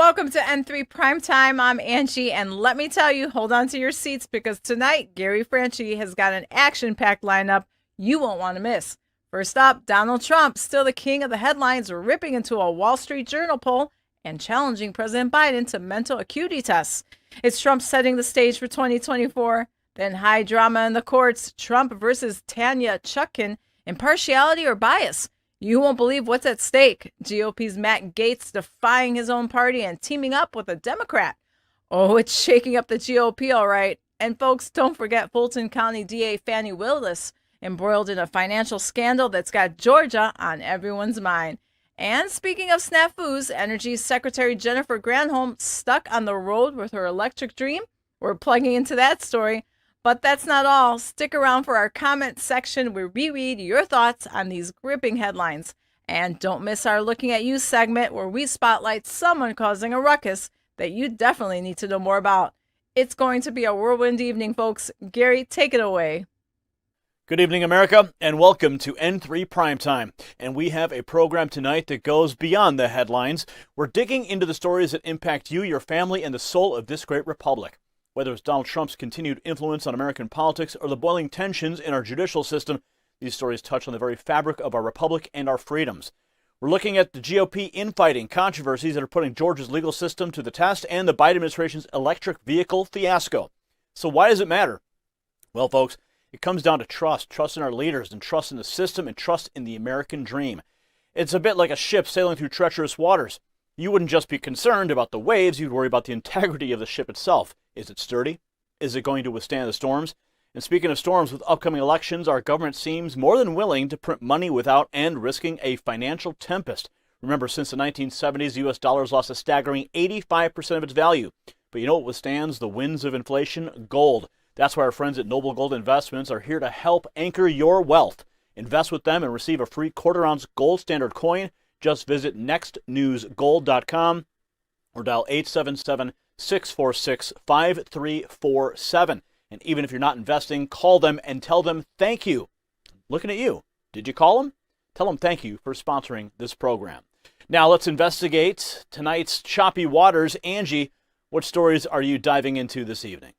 Welcome to N3 Primetime. I'm Angie, and let me tell you, hold on to your seats because tonight, Gary Franchi has got an action-packed lineup you won't want to miss. First up, Donald Trump, still the king of the headlines, ripping into a Wall Street Journal poll and challenging President Biden to mental acuity tests. It's Trump setting the stage for 2024. Then high drama in the courts, Trump versus Tanya Chutkan, impartiality or bias? You won't believe what's at stake. GOP's Matt Gaetz defying his own party and teaming up with a Democrat. Oh, it's shaking up the GOP, all right. And folks, don't forget Fulton County DA Fani Willis, embroiled in a financial scandal that's got Georgia on everyone's mind. And speaking of snafus, Energy Secretary Jennifer Granholm stuck on the road with her electric dream. We're plugging into that story. But that's not all. Stick around for our comment section where we read your thoughts on these gripping headlines. And don't miss our Looking at You segment where we spotlight someone causing a ruckus that you definitely need to know more about. It's going to be a whirlwind evening, folks. Gary, take it away. Good evening, America, and welcome to N3 Primetime. And we have a program tonight that goes beyond the headlines. We're digging into the stories that impact you, your family, and the soul of this great republic. Whether it's Donald Trump's continued influence on American politics or the boiling tensions in our judicial system, these stories touch on the very fabric of our republic and our freedoms. We're looking at the GOP infighting, controversies that are putting Georgia's legal system to the test, and the Biden administration's electric vehicle fiasco. So why does it matter? Well, folks, it comes down to trust in our leaders, and trust in the system, and trust in the American dream. It's a bit like a ship sailing through treacherous waters. You wouldn't just be concerned about the waves, you'd worry about the integrity of the ship itself. Is it sturdy? Is it going to withstand the storms? And speaking of storms, with upcoming elections, our government seems more than willing to print money without and risking a financial tempest. Remember, since the 1970s, the U.S. dollar has lost a staggering 85% of its value. But you know what withstands the winds of inflation? Gold. That's why our friends at Noble Gold Investments are here to help anchor your wealth. Invest with them and receive a free quarter-ounce gold standard coin. Just visit nextnewsgold.com or dial 877-646-5347. And even if you're not investing, call them and tell them thank you. Looking at you. Did you call them? Tell them thank you for sponsoring this program. Now let's investigate tonight's choppy waters. Angie, what stories are you diving into this evening?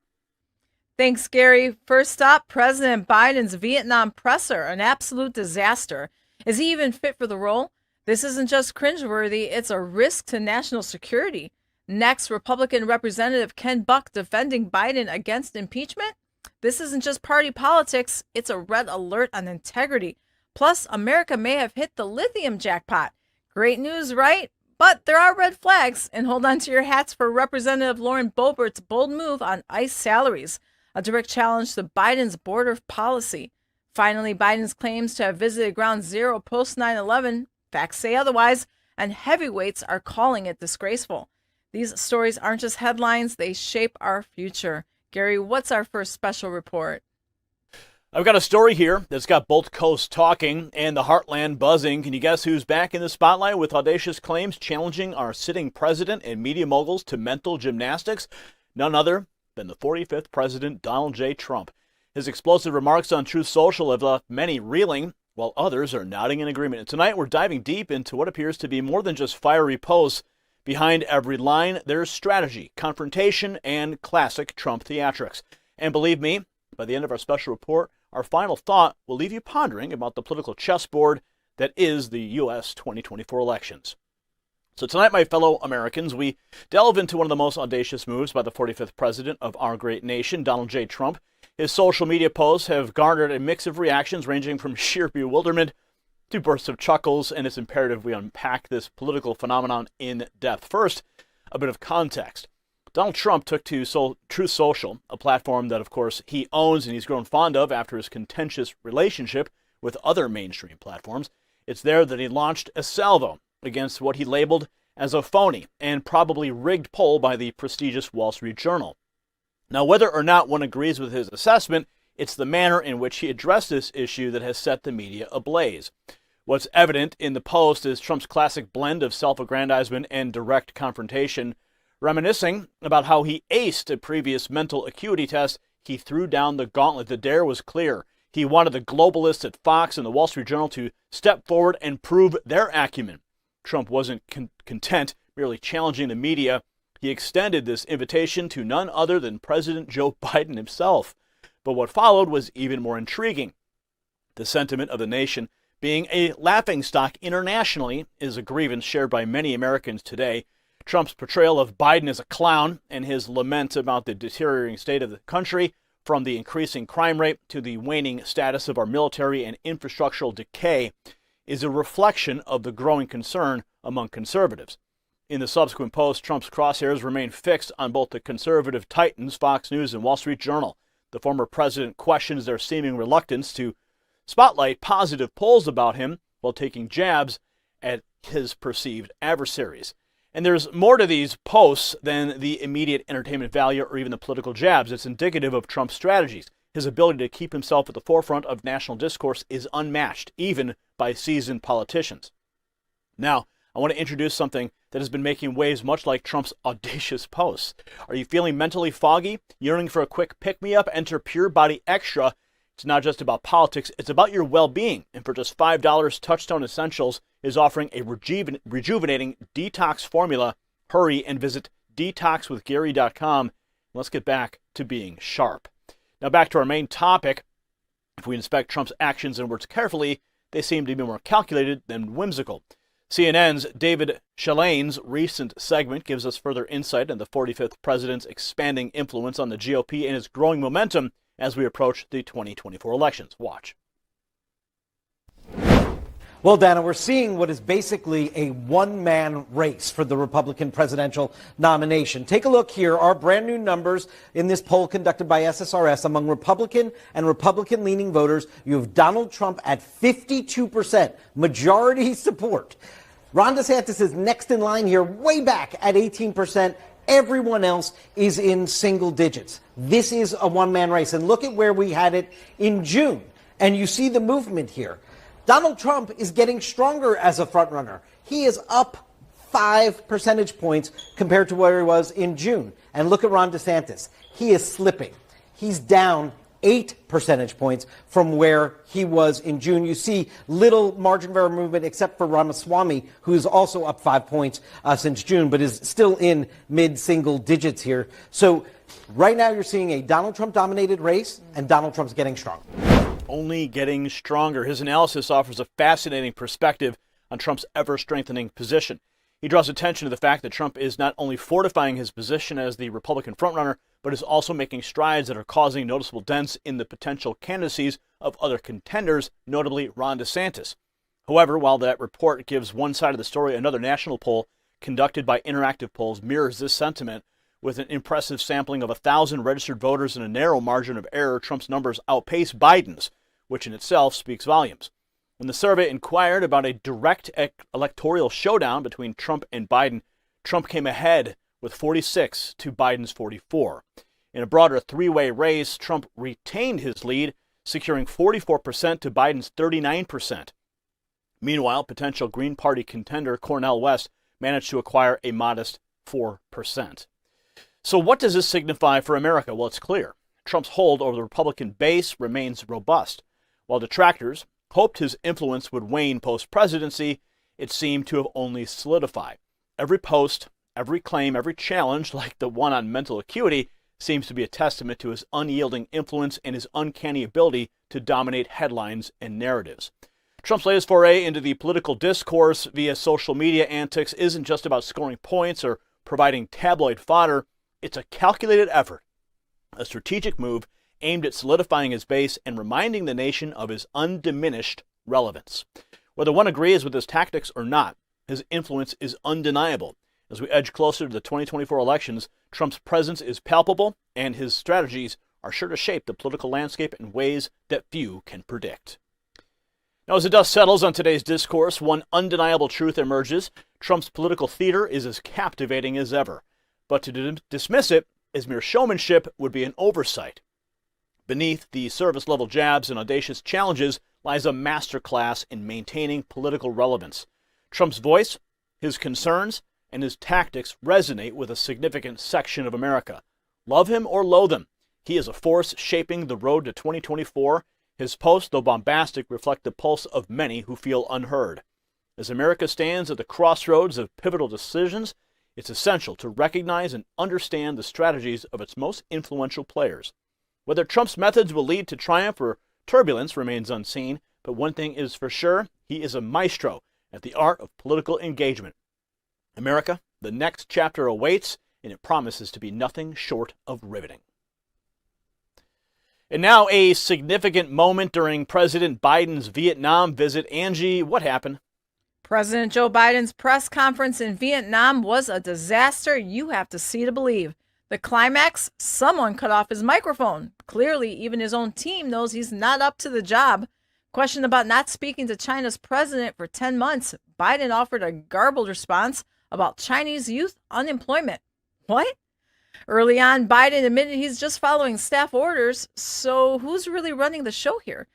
Thanks, Gary. First up, President Biden's Vietnam presser, an absolute disaster. Is he even fit for the role? This isn't just cringeworthy, it's a risk to national security. Next, Republican Representative Ken Buck defending Biden against impeachment. This isn't just party politics, it's a red alert on integrity. Plus, America may have hit the lithium jackpot. Great news, right? But there are red flags, and hold on to your hats for Representative Lauren Boebert's bold move on ICE salaries, a direct challenge to Biden's border policy. Finally, Biden's claims to have visited Ground Zero post 9/11. Facts say otherwise, and heavyweights are calling it disgraceful. These stories aren't just headlines, they shape our future. Gary, what's our first special report? I've got a story here that's got both coasts talking and the heartland buzzing. Can you guess who's back in the spotlight with audacious claims challenging our sitting president and media moguls to mental gymnastics? None other than the 45th President Donald J. Trump. His explosive remarks on Truth Social have left many reeling, while others are nodding in agreement. And tonight we're diving deep into what appears to be more than just fiery posts. Behind every line, there's strategy, confrontation, and classic Trump theatrics. And believe me, by the end of our special report, our final thought will leave you pondering about the political chessboard that is the U.S. 2024 elections. So tonight, my fellow Americans, we delve into one of the most audacious moves by the 45th president of our great nation, Donald J. Trump. His social media posts have garnered a mix of reactions ranging from sheer bewilderment to bursts of chuckles, and it's imperative we unpack this political phenomenon in depth. First, a bit of context. Donald Trump took to Truth Social, a platform that, of course, he owns and he's grown fond of after his contentious relationship with other mainstream platforms. It's there that he launched a salvo against what he labeled as a phony and probably rigged poll by the prestigious Wall Street Journal. Now, whether or not one agrees with his assessment, it's the manner in which he addressed this issue that has set the media ablaze. What's evident in the post is Trump's classic blend of self-aggrandizement and direct confrontation. Reminiscing about how he aced a previous mental acuity test, he threw down the gauntlet. The dare was clear. He wanted the globalists at Fox and the Wall Street Journal to step forward and prove their acumen. Trump wasn't content merely challenging the media. He extended this invitation to none other than President Joe Biden himself. But what followed was even more intriguing. The sentiment of the nation being a laughingstock internationally is a grievance shared by many Americans today. Trump's portrayal of Biden as a clown and his lament about the deteriorating state of the country, from the increasing crime rate to the waning status of our military and infrastructural decay, is a reflection of the growing concern among conservatives. In the subsequent post, Trump's crosshairs remain fixed on both the conservative titans, Fox News and Wall Street Journal. The former president questions their seeming reluctance to spotlight positive polls about him while taking jabs at his perceived adversaries. And there's more to these posts than the immediate entertainment value or even the political jabs. It's indicative of Trump's strategies. His ability to keep himself at the forefront of national discourse is unmatched, even by seasoned politicians. Now, I want to introduce something that has been making waves much like Trump's audacious posts. Are you feeling mentally foggy? Yearning for a quick pick-me-up? Enter Pure Body Extra. It's not just about politics, it's about your well-being. And for just $5, Touchstone Essentials is offering a rejuvenating detox formula. Hurry and visit detoxwithgary.com. Let's get back to being sharp. Now back to our main topic. If we inspect Trump's actions and words carefully, they seem to be more calculated than whimsical. CNN's David Shalane's recent segment gives us further insight into the 45th president's expanding influence on the GOP and its growing momentum as we approach the 2024 elections. Watch. Well, Dana, we're seeing what is basically a one-man race for the Republican presidential nomination. Take a look here. Our brand new numbers in this poll conducted by SSRS among Republican and Republican-leaning voters. You have Donald Trump at 52%, majority support. Ron DeSantis is next in line here, way back at 18%. Everyone else is in single digits. This is a one-man race. And look at where we had it in June. And you see the movement here. Donald Trump is getting stronger as a frontrunner. He is up 5 percentage points compared to where he was in June. And look at Ron DeSantis. He is slipping. He's down 8 percentage points from where he was in June. You see little margin of error movement except for Ramaswamy, who's also up 5 points since June, but is still in mid-single digits here. So right now you're seeing a Donald Trump-dominated race, and Donald Trump's getting stronger. Only getting stronger. His analysis offers a fascinating perspective on Trump's ever-strengthening position. He draws attention to the fact that Trump is not only fortifying his position as the Republican frontrunner, but is also making strides that are causing noticeable dents in the potential candidacies of other contenders, notably Ron DeSantis. However, while that report gives one side of the story, another national poll conducted by Interactive Polls mirrors this sentiment. With an impressive sampling of 1,000 registered voters and a narrow margin of error, Trump's numbers outpace Biden's, which in itself speaks volumes. When the survey inquired about a direct electoral showdown between Trump and Biden, Trump came ahead with 46 to Biden's 44. In a broader three-way race, Trump retained his lead, securing 44% to Biden's 39%. Meanwhile, potential Green Party contender Cornel West managed to acquire a modest 4%. So what does this signify for America? Well, it's clear. Trump's hold over the Republican base remains robust. While detractors hoped his influence would wane post-presidency, it seemed to have only solidified. Every post, every claim, every challenge, like the one on mental acuity, seems to be a testament to his unyielding influence and his uncanny ability to dominate headlines and narratives. Trump's latest foray into the political discourse via social media antics isn't just about scoring points or providing tabloid fodder. It's a calculated effort, a strategic move aimed at solidifying his base and reminding the nation of his undiminished relevance. Whether one agrees with his tactics or not, his influence is undeniable. As we edge closer to the 2024 elections, Trump's presence is palpable, and his strategies are sure to shape the political landscape in ways that few can predict. Now, as the dust settles on today's discourse, one undeniable truth emerges. Trump's political theater is as captivating as ever. But to dismiss it as mere showmanship would be an oversight. Beneath the service-level jabs and audacious challenges lies a masterclass in maintaining political relevance. Trump's voice, his concerns, and his tactics resonate with a significant section of America. Love him or loathe him, he is a force shaping the road to 2024. His posts, though bombastic, reflect the pulse of many who feel unheard. As America stands at the crossroads of pivotal decisions, it's essential to recognize and understand the strategies of its most influential players. Whether Trump's methods will lead to triumph or turbulence remains unseen, but one thing is for sure, he is a maestro at the art of political engagement. America, the next chapter awaits, and it promises to be nothing short of riveting. And now a significant moment during President Biden's Vietnam visit. Angie, what happened? President Joe Biden's press conference in Vietnam was a disaster you have to see to believe. The climax, someone cut off his microphone. Clearly, even his own team knows he's not up to the job. Questioned about not speaking to China's president for 10 months, Biden offered a garbled response about Chinese youth unemployment. What? Early on, Biden admitted he's just following staff orders. So who's really running the show here?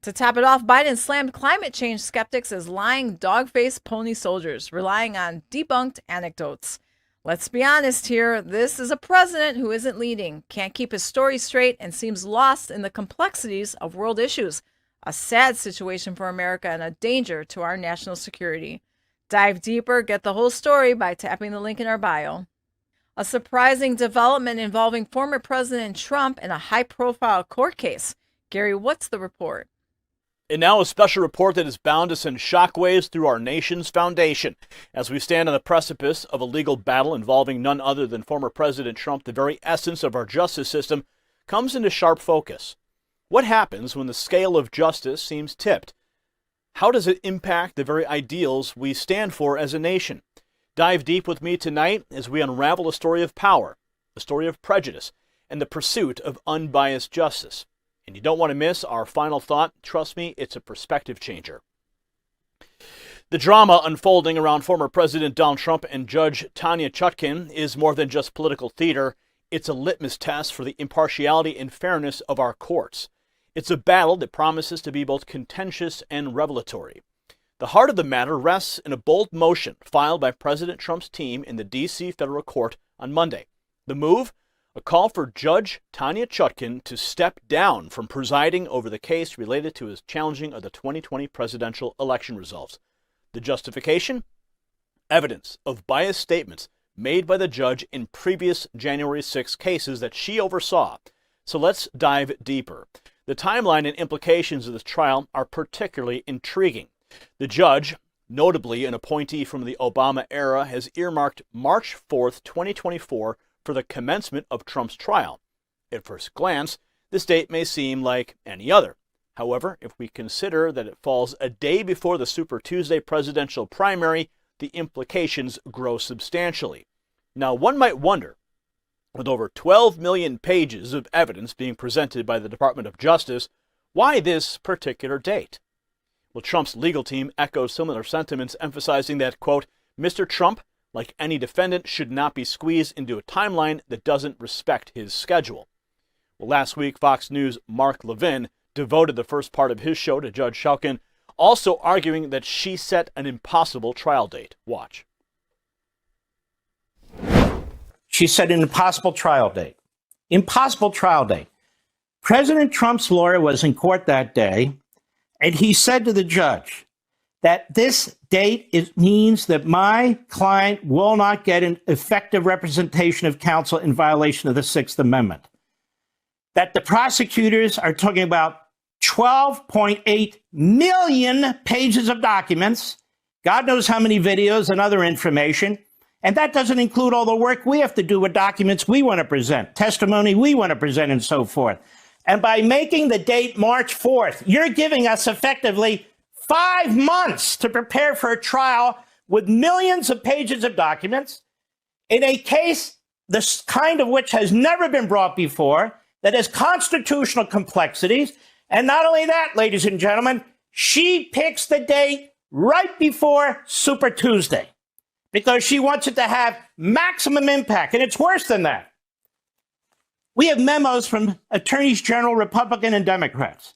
To top it off, Biden slammed climate change skeptics as lying dog-faced pony soldiers, relying on debunked anecdotes. Let's be honest here, this is a president who isn't leading, can't keep his story straight, and seems lost in the complexities of world issues. A sad situation for America and a danger to our national security. Dive deeper, get the whole story by tapping the link in our bio. A surprising development involving former President Trump in a high-profile court case. Gary, what's the report? And now a special report that is bound to send shockwaves through our nation's foundation. As we stand on the precipice of a legal battle involving none other than former President Trump, the very essence of our justice system comes into sharp focus. What happens when the scale of justice seems tipped? How does it impact the very ideals we stand for as a nation? Dive deep with me tonight as we unravel a story of power, a story of prejudice, and the pursuit of unbiased justice. And you don't want to miss our final thought. Trust me, it's a perspective changer. The drama unfolding around former President Donald Trump and Judge Tanya Chutkan is more than just political theater. It's a litmus test for the impartiality and fairness of our courts. It's a battle that promises to be both contentious and revelatory. The heart of the matter rests in a bold motion filed by President Trump's team in the D.C. federal court on Monday. The move? A call for Judge Tanya Chutkan to step down from presiding over the case related to his challenging of the 2020 presidential election results. The justification? Evidence of biased statements made by the judge in previous January 6 cases that she oversaw. So let's dive deeper. The timeline and implications of this trial are particularly intriguing. The judge, notably an appointee from the Obama era, has earmarked March 4th, 2024 for the commencement of Trump's trial. At first glance, this date may seem like any other. However, if we consider that it falls a day before the Super Tuesday presidential primary, the implications grow substantially. Now, one might wonder, with over 12 million pages of evidence being presented by the Department of Justice, why this particular date? Well, Trump's legal team echoes similar sentiments, emphasizing that, quote, Mr. Trump, like any defendant, should not be squeezed into a timeline that doesn't respect his schedule. Well, last week, Fox News' Mark Levin devoted the first part of his show to Judge Chutkan, also arguing that she set an impossible trial date. Watch. She set an impossible trial date. Impossible trial date. President Trump's lawyer was in court that day, and he said to the judge that this date means that my client will not get an effective representation of counsel in violation of the Sixth Amendment. That the prosecutors are talking about 12.8 million pages of documents, God knows how many videos and other information, and that doesn't include all the work we have to do with documents we want to present, testimony we want to present, and so forth. And by making the date March 4th, you're giving us effectively 5 months to prepare for a trial with millions of pages of documents in a case the kind of which has never been brought before, that has constitutional complexities. And not only that, ladies and gentlemen, she picks the date right before Super Tuesday because she wants it to have maximum impact. And it's worse than that. We have memos from attorneys general, Republican and Democrats.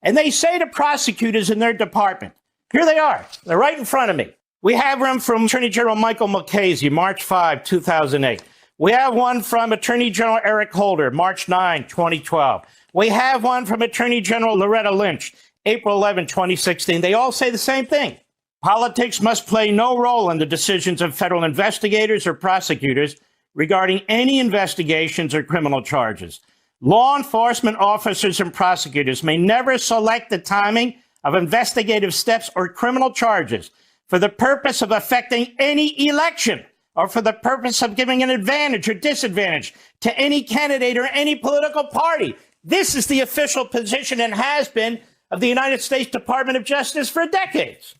And they say to prosecutors in their department, here they are, they're right in front of me. We have them from Attorney General Michael Mulcahy, March 5, 2008. We have one from Attorney General Eric Holder, March 9, 2012. We have one from Attorney General Loretta Lynch, April 11, 2016. They all say the same thing. Politics must play no role in the decisions of federal investigators or prosecutors regarding any investigations or criminal charges. Law enforcement officers and prosecutors may never select the timing of investigative steps or criminal charges for the purpose of affecting any election or for the purpose of giving an advantage or disadvantage to any candidate or any political party. This is the official position and has been of the United States Department of Justice for decades.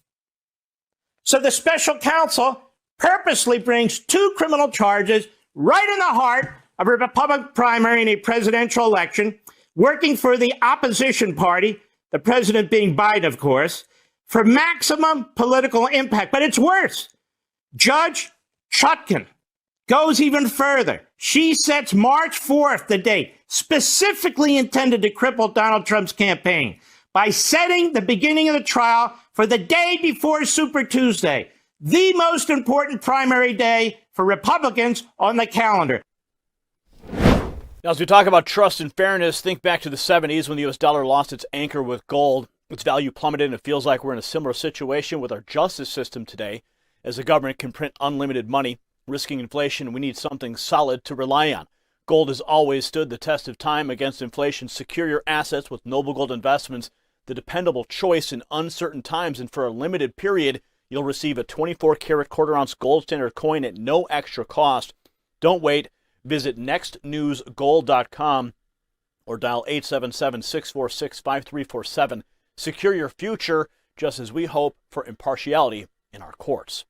So the special counsel purposely brings two criminal charges right in the heart of a Republican primary in a presidential election, working for the opposition party, the president being Biden, of course, for maximum political impact. But it's worse. Judge Chutkan goes even further. She sets March 4th, the date specifically intended to cripple Donald Trump's campaign, by setting the beginning of the trial for the day before Super Tuesday, the most important primary day for Republicans on the calendar. Now, as we talk about trust and fairness, think back to the 70s when the U.S. dollar lost its anchor with gold. Its value plummeted, and it feels like we're in a similar situation with our justice system today. As the government can print unlimited money, risking inflation, we need something solid to rely on. Gold has always stood the test of time against inflation. Secure your assets with Noble Gold Investments, the dependable choice in uncertain times. And for a limited period, you'll receive a 24-karat quarter-ounce gold standard coin at no extra cost. Don't wait. Visit nextnewsgold.com or dial 877-646-5347. Secure your future, just as we hope for impartiality in our courts.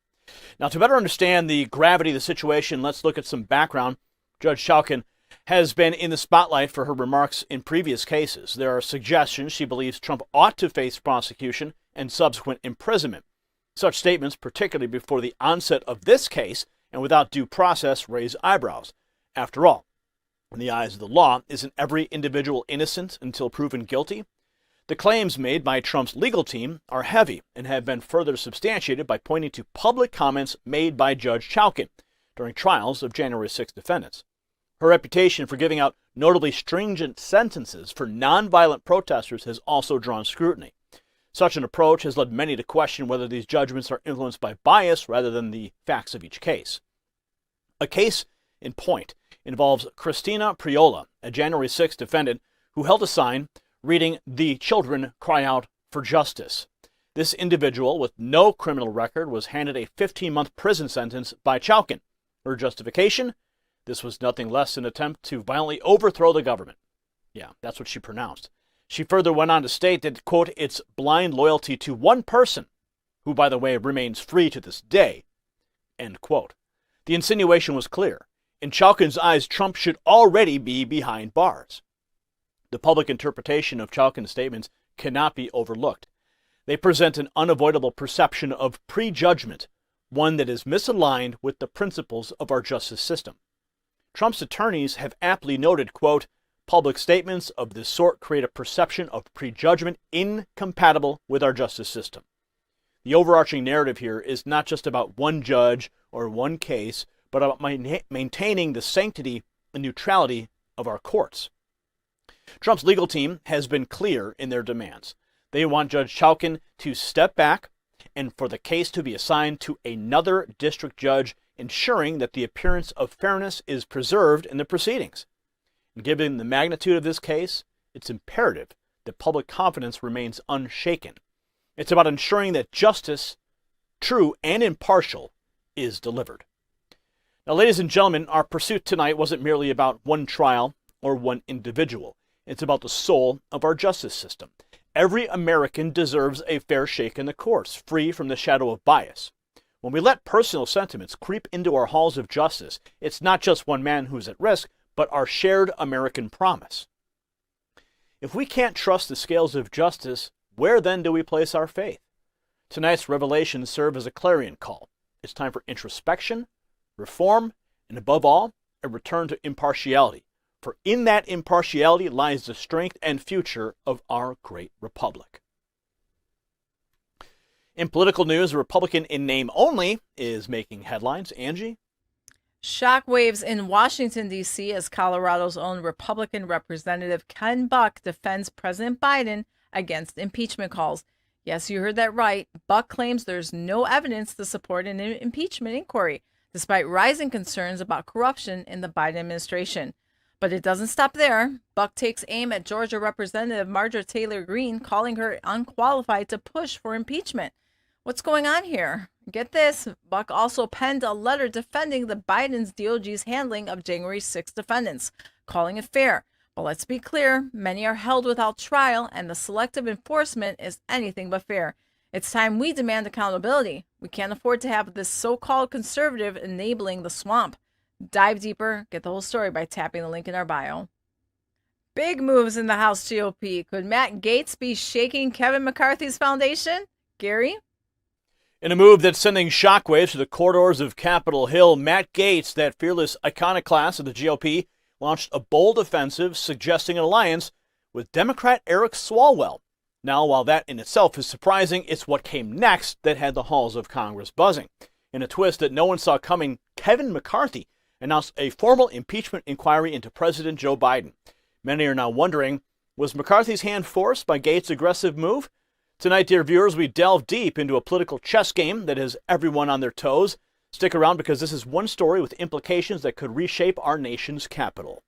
Now, to better understand the gravity of the situation, let's look at some background. Judge Chutkan has been in the spotlight for her remarks in previous cases. There are suggestions she believes Trump ought to face prosecution and subsequent imprisonment. Such statements, particularly before the onset of this case and without due process, raise eyebrows. After all, in the eyes of the law, isn't every individual innocent until proven guilty? The claims made by Trump's legal team are heavy and have been further substantiated by pointing to public comments made by Judge Chutkan during trials of January 6 defendants. Her reputation for giving out notably stringent sentences for nonviolent protesters has also drawn scrutiny. Such an approach has led many to question whether these judgments are influenced by bias rather than the facts of each case. A case in point involves Christina Priola, a January 6 defendant who held a sign reading, "The children cry out for justice." This individual with no criminal record was handed a 15-month prison sentence by Chutkan. Her justification? This was nothing less than an attempt to violently overthrow the government. Yeah, that's what she pronounced. She further went on to state that, quote, "it's blind loyalty to one person, who, by the way, remains free to this day," end quote. The insinuation was clear. In Chutkan's eyes, Trump should already be behind bars. The public interpretation of Chutkan's statements cannot be overlooked. They present an unavoidable perception of prejudgment, one that is misaligned with the principles of our justice system. Trump's attorneys have aptly noted, quote, "public statements of this sort create a perception of prejudgment incompatible with our justice system." The overarching narrative here is not just about one judge or one case, but about maintaining the sanctity and neutrality of our courts. Trump's legal team has been clear in their demands. They want Judge Chutkan to step back and for the case to be assigned to another district judge, ensuring that the appearance of fairness is preserved in the proceedings. And given the magnitude of this case, it's imperative that public confidence remains unshaken. It's about ensuring that justice, true and impartial, is delivered. Now, ladies and gentlemen, our pursuit tonight wasn't merely about one trial or one individual. It's about the soul of our justice system. Every American deserves a fair shake in the courts, free from the shadow of bias. When we let personal sentiments creep into our halls of justice, it's not just one man who's at risk, but our shared American promise. If we can't trust the scales of justice, where then do we place our faith? Tonight's revelations serve as a clarion call. It's time for introspection, reform, and above all, a return to impartiality. For in that impartiality lies the strength and future of our great republic. In political news, a Republican in name only is making headlines. Angie? Shockwaves in Washington, D.C. as Colorado's own Republican Representative Ken Buck defends President Biden against impeachment calls. Yes, you heard that right. Buck claims there's no evidence to support an impeachment inquiry, despite rising concerns about corruption in the Biden administration. But it doesn't stop there. Buck takes aim at Georgia Representative Marjorie Taylor Greene, calling her unqualified to push for impeachment. What's going on here? Get this. Buck also penned a letter defending the Biden's DOJ's handling of January 6 defendants, calling it fair. But let's be clear, many are held without trial, and the selective enforcement is anything but fair. It's time we demand accountability. We can't afford to have this so-called conservative enabling the swamp. Dive deeper, get the whole story by tapping the link in our bio. Big moves in the House GOP. Could Matt Gaetz be shaking Kevin McCarthy's foundation? Gary? In a move that's sending shockwaves to the corridors of Capitol Hill, Matt Gaetz, that fearless iconoclast of the GOP, launched a bold offensive suggesting an alliance with Democrat Eric Swalwell. Now, while that in itself is surprising, it's what came next that had the halls of Congress buzzing. In a twist that no one saw coming, Kevin McCarthy announced a formal impeachment inquiry into President Joe Biden. Many are now wondering, was McCarthy's hand forced by Gaetz' aggressive move? Tonight, dear viewers, we delve deep into a political chess game that has everyone on their toes. Stick around because this is one story with implications that could reshape our nation's capital.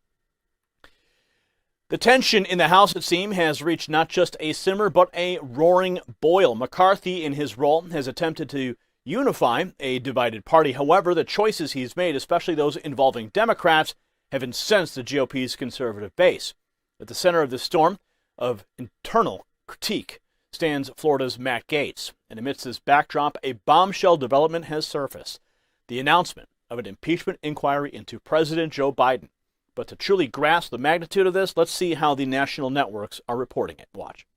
The tension in the House, it seems, has reached not just a simmer, but a roaring boil. McCarthy, in his role, has attempted to unify a divided party. However, the choices he's made, especially those involving Democrats, have incensed the GOP's conservative base. At the center of this storm of internal critique stands Florida's Matt Gaetz. And amidst this backdrop, a bombshell development has surfaced. The announcement of an impeachment inquiry into President Joe Biden. But to truly grasp the magnitude of this, let's see how the national networks are reporting it. Watch.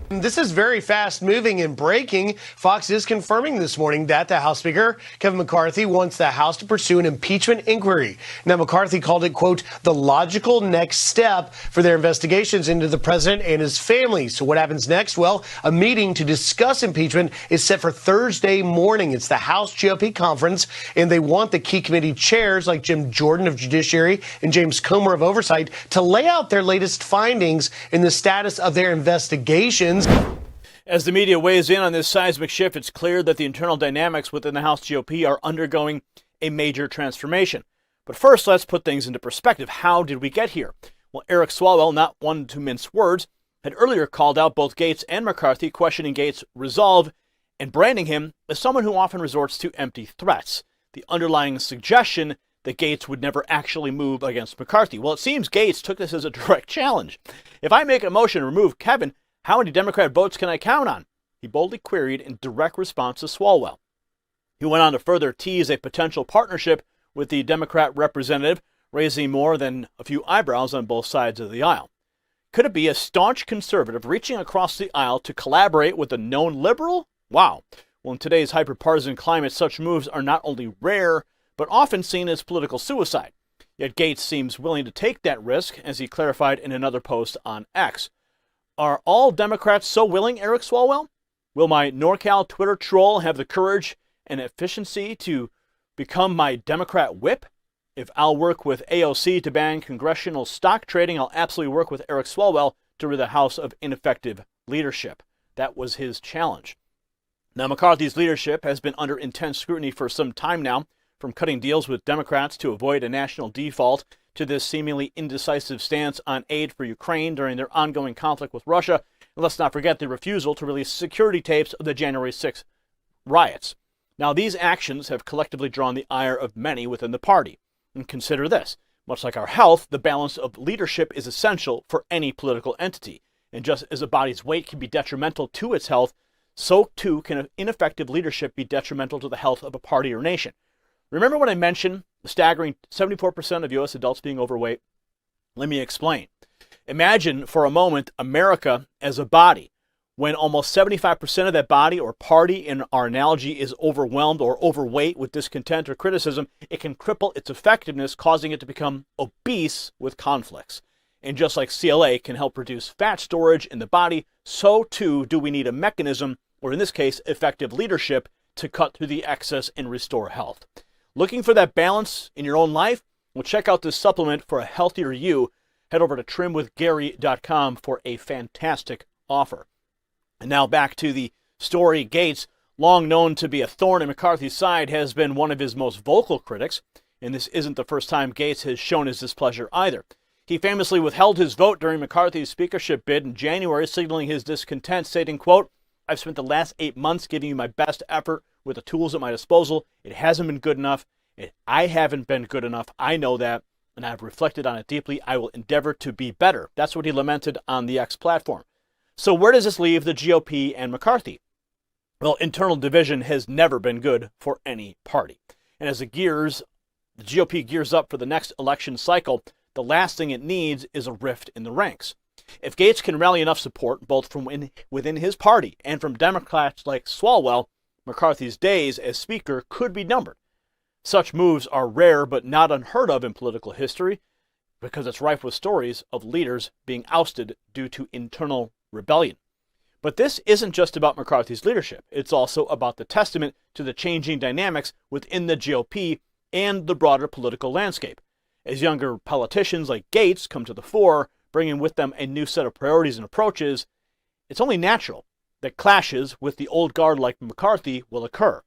This is very fast moving and breaking. Fox is confirming this morning that the House Speaker, Kevin McCarthy, wants the House to pursue an impeachment inquiry. Now, McCarthy called it, quote, the logical next step for their investigations into the president and his family. So what happens next? Well, a meeting to discuss impeachment is set for Thursday morning. It's the House GOP conference, and they want the key committee chairs like Jim Jordan of Judiciary and James Comer of Oversight to lay out their latest findings in the status of their investigations. As the media weighs in on this seismic shift, it's clear that the internal dynamics within the House GOP are undergoing a major transformation. But first, let's put things into perspective. How did we get here? Well, Eric Swalwell, not one to mince words, had earlier called out both Gaetz and McCarthy, questioning Gaetz' resolve and branding him as someone who often resorts to empty threats. The underlying suggestion that Gaetz would never actually move against McCarthy. Well, it seems Gaetz took this as a direct challenge. If I make a motion to remove Kevin, how many Democrat votes can I count on? He boldly queried in direct response to Swalwell. He went on to further tease a potential partnership with the Democrat representative, raising more than a few eyebrows on both sides of the aisle. Could it be a staunch conservative reaching across the aisle to collaborate with a known liberal? Wow. Well, in today's hyper-partisan climate, such moves are not only rare, but often seen as political suicide. Yet Gaetz seems willing to take that risk, as he clarified in another post on X. Are all Democrats so willing, Eric Swalwell? Will my NorCal Twitter troll have the courage and efficiency to become my Democrat whip? If I'll work with AOC to ban congressional stock trading, I'll absolutely work with Eric Swalwell to rid the House of ineffective leadership. That was his challenge. Now, McCarthy's leadership has been under intense scrutiny for some time now, from cutting deals with Democrats to avoid a national default to this seemingly indecisive stance on aid for Ukraine during their ongoing conflict with Russia. And let's not forget the refusal to release security tapes of the January 6th riots. Now, these actions have collectively drawn the ire of many within the party. And consider this, much like our health, the balance of leadership is essential for any political entity. And just as a body's weight can be detrimental to its health, so too can ineffective leadership be detrimental to the health of a party or nation. Remember when I mentioned the staggering 74% of U.S. adults being overweight? Let me explain. Imagine for a moment America as a body. When almost 75% of that body or party, in our analogy, is overwhelmed or overweight with discontent or criticism, it can cripple its effectiveness, causing it to become obese with conflicts. And just like CLA can help reduce fat storage in the body, so too do we need a mechanism, or in this case, effective leadership, to cut through the excess and restore health. Looking for that balance in your own life? Well, check out this supplement for a healthier you. Head over to trimwithgary.com for a fantastic offer. And now back to the story. Gates, long known to be a thorn in McCarthy's side, has been one of his most vocal critics, and this isn't the first time Gates has shown his displeasure either. He famously withheld his vote during McCarthy's speakership bid in January, signaling his discontent, stating, quote, "I've spent the last 8 months giving you my best effort with the tools at my disposal. It hasn't been good enough. I haven't been good enough. I know that, and I've reflected on it deeply. I will endeavor to be better." That's what he lamented on the X platform. So where does this leave the GOP and McCarthy? Well, internal division has never been good for any party. And as the GOP gears up for the next election cycle, the last thing it needs is a rift in the ranks. If Gates can rally enough support, both from within his party and from Democrats like Swalwell, McCarthy's days as Speaker could be numbered. Such moves are rare but not unheard of in political history, because it's rife with stories of leaders being ousted due to internal rebellion. But this isn't just about McCarthy's leadership. It's also about the testament to the changing dynamics within the GOP and the broader political landscape. As younger politicians like Gates come to the fore, bringing with them a new set of priorities and approaches, it's only natural that clashes with the old guard like McCarthy will occur.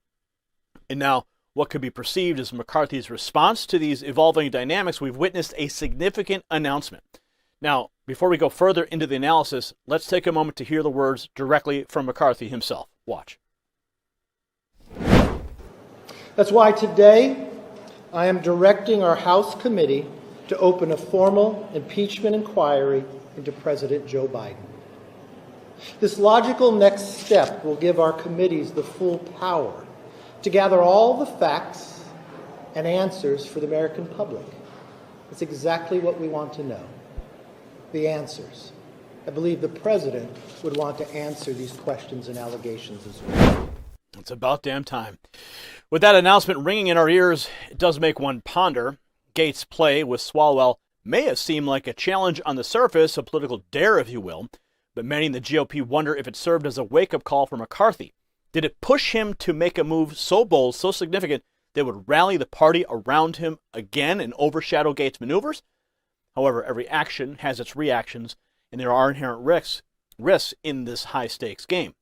And now, what could be perceived as McCarthy's response to these evolving dynamics, we've witnessed a significant announcement. Now, before we go further into the analysis, let's take a moment to hear the words directly from McCarthy himself. Watch. That's why today I am directing our House committee to open a formal impeachment inquiry into President Joe Biden. This logical next step will give our committees the full power to gather all the facts and answers for the American public. It's exactly what we want to know, the answers. I believe the president would want to answer these questions and allegations as well. It's about damn time. With that announcement ringing in our ears, it does make one ponder. Gates' play with Swalwell may have seemed like a challenge on the surface, a political dare, if you will, but many in the GOP wonder if it served as a wake-up call for McCarthy. Did it push him to make a move so bold, so significant, that would rally the party around him again and overshadow Gates' maneuvers? However, every action has its reactions, and there are inherent risks in this high-stakes game.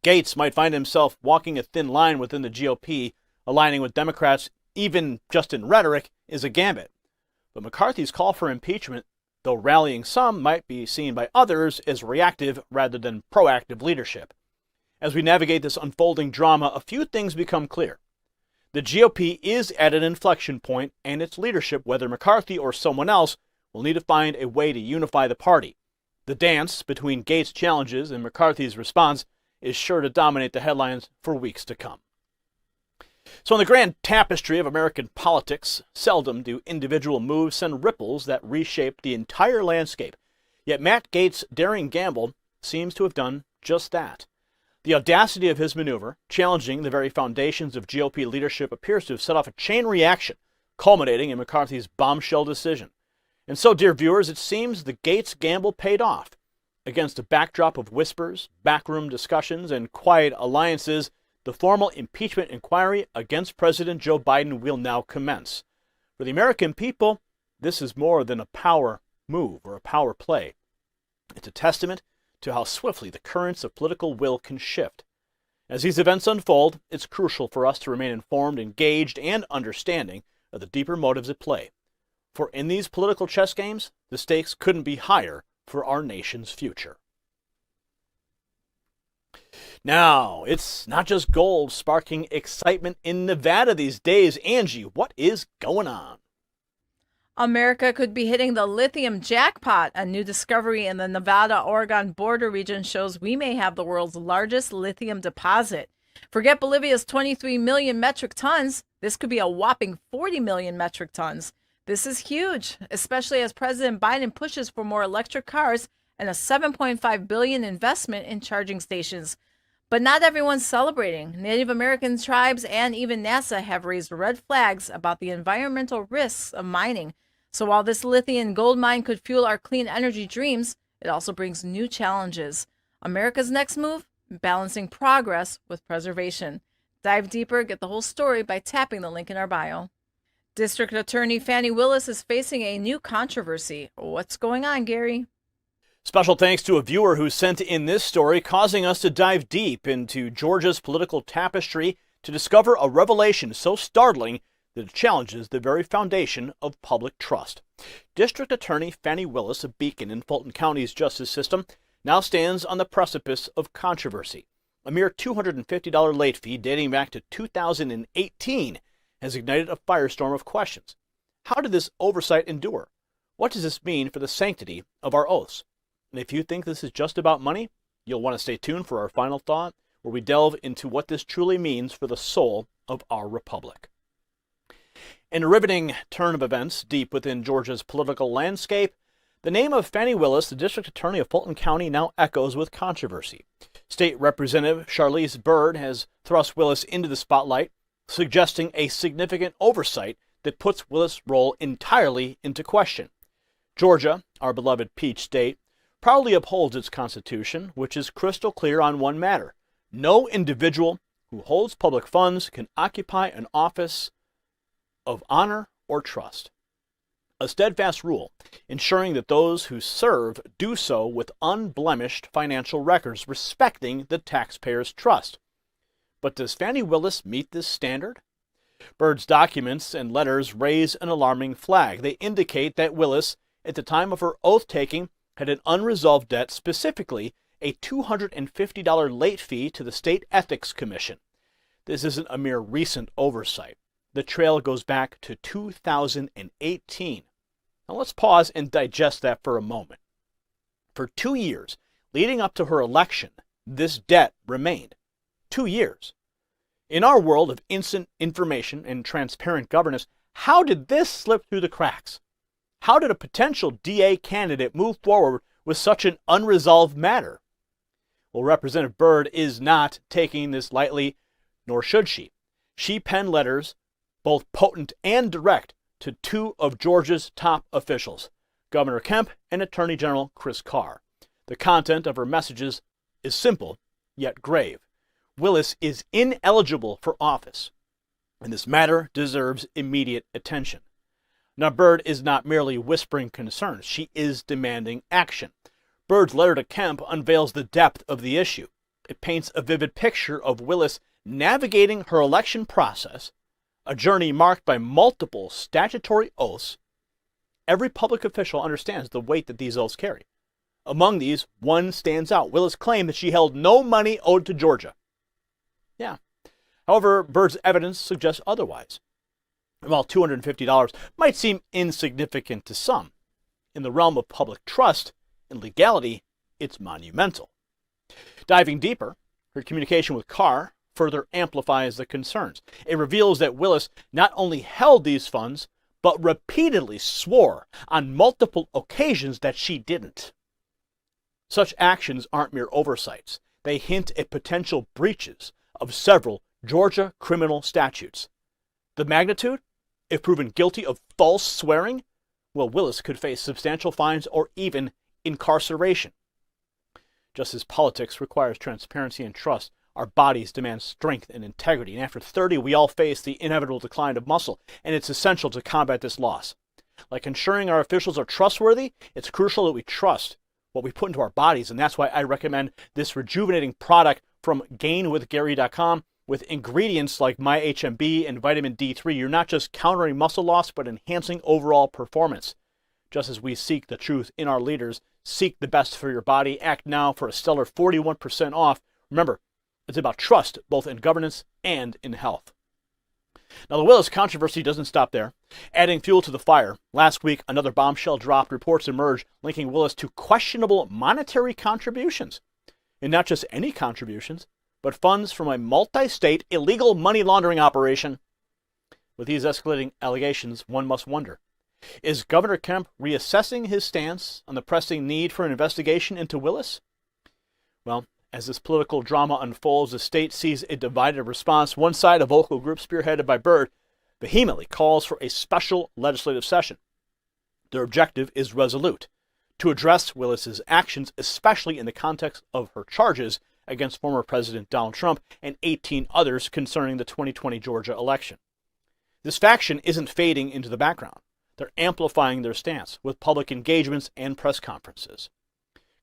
Gates might find himself walking a thin line within the GOP, aligning with Democrats, even just in rhetoric, is a gambit. But McCarthy's call for impeachment, though rallying some, might be seen by others as reactive rather than proactive leadership. As we navigate this unfolding drama, a few things become clear. The GOP is at an inflection point, and its leadership, whether McCarthy or someone else, will need to find a way to unify the party. The dance between Gates' challenges and McCarthy's response is sure to dominate the headlines for weeks to come. So in the grand tapestry of American politics, seldom do individual moves send ripples that reshape the entire landscape. Yet Matt Gates' daring gamble seems to have done just that. The audacity of his maneuver, challenging the very foundations of GOP leadership, appears to have set off a chain reaction, culminating in McCarthy's bombshell decision. And so, dear viewers, it seems the Gates gamble paid off. Against a backdrop of whispers, backroom discussions, and quiet alliances, the formal impeachment inquiry against President Joe Biden will now commence. For the American people, this is more than a power move or a power play. It's a testament to how swiftly the currents of political will can shift. As these events unfold, it's crucial for us to remain informed, engaged, and understanding of the deeper motives at play. For in these political chess games, the stakes couldn't be higher for our nation's future. Now, it's not just gold sparking excitement in Nevada these days. Angie, what is going on? America could be hitting the lithium jackpot. A new discovery in the Nevada-Oregon border region shows we may have the world's largest lithium deposit. Forget Bolivia's 23 million metric tons. This could be a whopping 40 million metric tons. This is huge, especially as President Biden pushes for more electric cars and a $7.5 billion investment in charging stations. But not everyone's celebrating. Native American tribes and even NASA have raised red flags about the environmental risks of mining. So while this lithium gold mine could fuel our clean energy dreams, it also brings new challenges. America's next move? Balancing progress with preservation. Dive deeper, get the whole story by tapping the link in our bio. District Attorney Fani Willis is facing a new controversy. What's going on, Gary? Special thanks to a viewer who sent in this story, causing us to dive deep into Georgia's political tapestry to discover a revelation so startling that it challenges the very foundation of public trust. District Attorney Fani Willis, a beacon in Fulton County's justice system, now stands on the precipice of controversy. A mere $250 late fee dating back to 2018 has ignited a firestorm of questions. How did this oversight endure? What does this mean for the sanctity of our oaths? And if you think this is just about money, you'll want to stay tuned for our final thought, where we delve into what this truly means for the soul of our republic. In a riveting turn of events deep within Georgia's political landscape, the name of Fani Willis, the district attorney of Fulton County, now echoes with controversy. State Representative Charlize Byrd has thrust Willis into the spotlight, suggesting a significant oversight that puts Willis' role entirely into question. Georgia, our beloved peach state, proudly upholds its constitution, which is crystal clear on one matter. No individual who holds public funds can occupy an office of honor or trust. A steadfast rule, ensuring that those who serve do so with unblemished financial records, respecting the taxpayer's trust. But does Fani Willis meet this standard? Byrd's documents and letters raise an alarming flag. They indicate that Willis, at the time of her oath-taking, had an unresolved debt, specifically a $250 late fee to the State Ethics Commission. This isn't a mere recent oversight. The trail goes back to 2018. Now let's pause and digest that for a moment. For 2 years, leading up to her election, this debt remained. 2 years. In our world of instant information and transparent governance, how did this slip through the cracks? How did a potential DA candidate move forward with such an unresolved matter? Well, Representative Byrd is not taking this lightly, nor should she. She penned letters, both potent and direct, to two of Georgia's top officials, Governor Kemp and Attorney General Chris Carr. The content of her messages is simple, yet grave. Willis is ineligible for office, and this matter deserves immediate attention. Now, Byrd is not merely whispering concerns. She is demanding action. Byrd's letter to Kemp unveils the depth of the issue. It paints a vivid picture of Willis navigating her election process, a journey marked by multiple statutory oaths. Every public official understands the weight that these oaths carry. Among these, one stands out. Willis claimed that she held no money owed to Georgia. Yeah. However, Byrd's evidence suggests otherwise. While $250 might seem insignificant to some, in the realm of public trust and legality, it's monumental. Diving deeper, her communication with Carr further amplifies the concerns. It reveals that Willis not only held these funds, but repeatedly swore on multiple occasions that she didn't. Such actions aren't mere oversights. They hint at potential breaches of several Georgia criminal statutes. The magnitude? If proven guilty of false swearing, well, Willis could face substantial fines or even incarceration. Just as politics requires transparency and trust, our bodies demand strength and integrity. And after 30, we all face the inevitable decline of muscle, and it's essential to combat this loss. Like ensuring our officials are trustworthy, it's crucial that we trust what we put into our bodies, and that's why I recommend this rejuvenating product from GainWithGary.com. With ingredients like MyHMB and vitamin D3, you're not just countering muscle loss, but enhancing overall performance. Just as we seek the truth in our leaders, seek the best for your body. Act now for a stellar 41% off. Remember, it's about trust, both in governance and in health. Now, the Willis controversy doesn't stop there. Adding fuel to the fire, last week, another bombshell dropped. Reports emerged linking Willis to questionable monetary contributions. And not just any contributions, but funds from a multi-state illegal money laundering operation. With these escalating allegations, one must wonder, is Governor Kemp reassessing his stance on the pressing need for an investigation into Willis? Well, as this political drama unfolds, the state sees a divided response. One side, a vocal group spearheaded by Byrd, vehemently calls for a special legislative session. Their objective is resolute: to address Willis's actions, especially in the context of her charges against former President Donald Trump and 18 others concerning the 2020 Georgia election. This faction isn't fading into the background. They're amplifying their stance with public engagements and press conferences.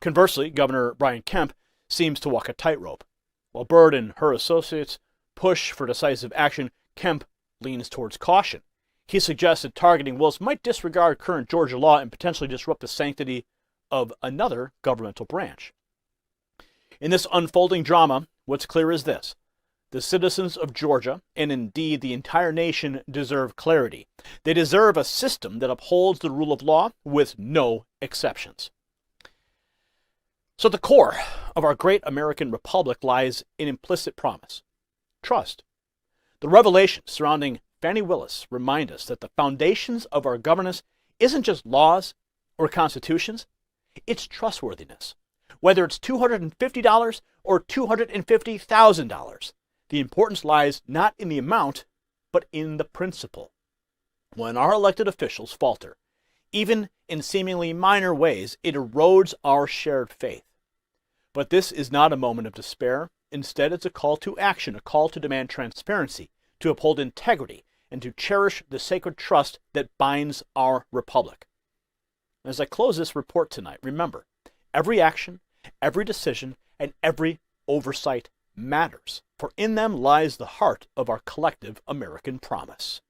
Conversely, Governor Brian Kemp seems to walk a tightrope. While Byrd and her associates push for decisive action, Kemp leans towards caution. He suggests that targeting Willis might disregard current Georgia law and potentially disrupt the sanctity of another governmental branch. In this unfolding drama, what's clear is this. The citizens of Georgia, and indeed the entire nation, deserve clarity. They deserve a system that upholds the rule of law with no exceptions. So at the core of our great American republic lies an implicit promise: trust. The revelations surrounding Fani Willis remind us that the foundations of our governance isn't just laws or constitutions, it's trustworthiness. Whether it's $250 or $250,000, the importance lies not in the amount, but in the principle. When our elected officials falter, even in seemingly minor ways, it erodes our shared faith. But this is not a moment of despair. Instead, it's a call to action, a call to demand transparency, to uphold integrity, and to cherish the sacred trust that binds our republic. As I close this report tonight, remember, every action, every decision, and every oversight matters, for in them lies the heart of our collective American promise.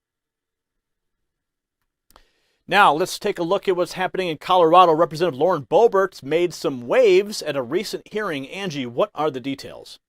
Now, let's take a look at what's happening in Colorado. Representative Lauren Boebert's made some waves at a recent hearing. Angie, what are the details?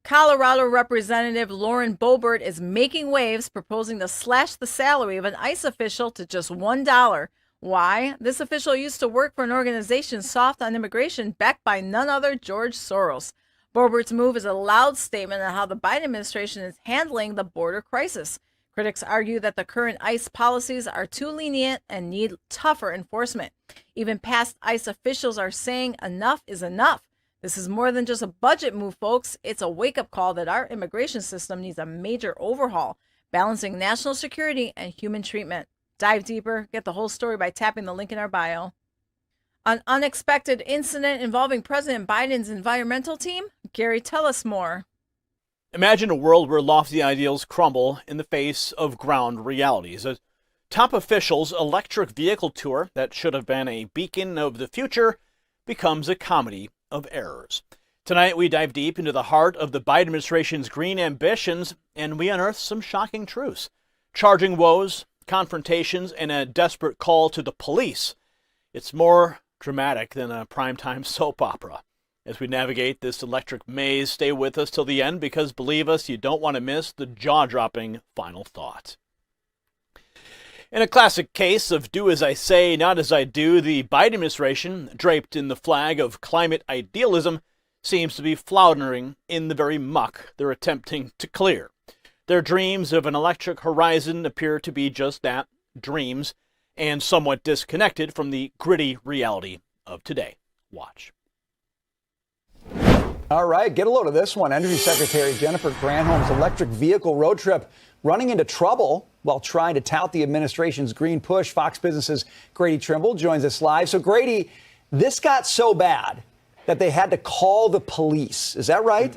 Colorado Representative Lauren Boebert is making waves, proposing to slash the salary of an ICE official to just $1. Why? This official used to work for an organization soft on immigration backed by none other George Soros. Boebert's move is a loud statement on how the Biden administration is handling the border crisis. Critics argue that the current ICE policies are too lenient and need tougher enforcement. Even past ICE officials are saying enough is enough. This is more than just a budget move, folks. It's a wake-up call that our immigration system needs a major overhaul, balancing national security and human treatment. Dive deeper. Get the whole story by tapping the link in our bio. An unexpected incident involving President Biden's environmental team? Gary, tell us more. Imagine a world where lofty ideals crumble in the face of ground realities. A top official's electric vehicle tour that should have been a beacon of the future becomes a comedy of errors. Tonight, we dive deep into the heart of the Biden administration's green ambitions, and we unearth some shocking truths. Charging woes, confrontations, and a desperate call to the police. It's more dramatic than a primetime soap opera. As we navigate this electric maze, stay with us till the end, because believe us, you don't want to miss the jaw-dropping final thought. In a classic case of do as I say, not as I do, the Biden administration, draped in the flag of climate idealism, seems to be floundering in the very muck they're attempting to clear. Their dreams of an electric horizon appear to be just that, dreams, and somewhat disconnected from the gritty reality of today. Watch. All right, get a load of this one. Energy Secretary Jennifer Granholm's electric vehicle road trip running into trouble while trying to tout the administration's green push. Fox Business's Grady Trimble joins us live. So, Grady, this got so bad that they had to call the police. Is that right?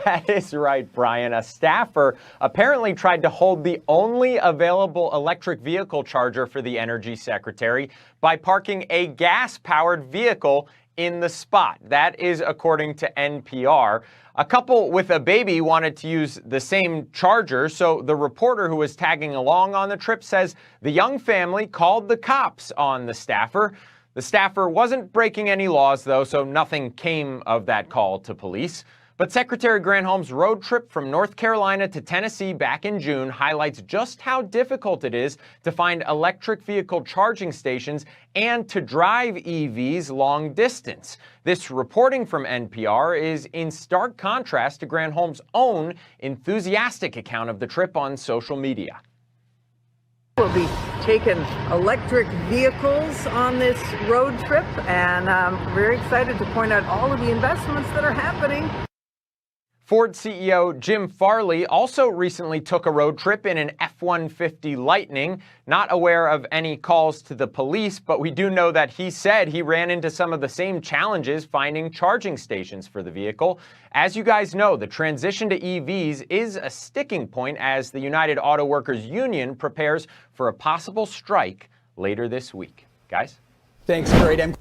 That is right, Brian. A staffer apparently tried to hold the only available electric vehicle charger for the Energy Secretary by parking a gas-powered vehicle in the spot. That is according to NPR. A couple with a baby wanted to use the same charger, so the reporter who was tagging along on the trip says the young family called the cops on the staffer. The staffer wasn't breaking any laws, though, so nothing came of that call to police. But Secretary Granholm's road trip from North Carolina to Tennessee back in June highlights just how difficult it is to find electric vehicle charging stations and to drive EVs long distance. This reporting from NPR is in stark contrast to Granholm's own enthusiastic account of the trip on social media. We'll be taking electric vehicles on this road trip, and I'm very excited to point out all of the investments that are happening. Ford CEO Jim Farley also recently took a road trip in an F-150 Lightning. Not aware of any calls to the police, but we do know that he said he ran into some of the same challenges finding charging stations for the vehicle. As you guys know, the transition to EVs is a sticking point as the United Auto Workers Union prepares for a possible strike later this week. Guys? Thanks, Grady.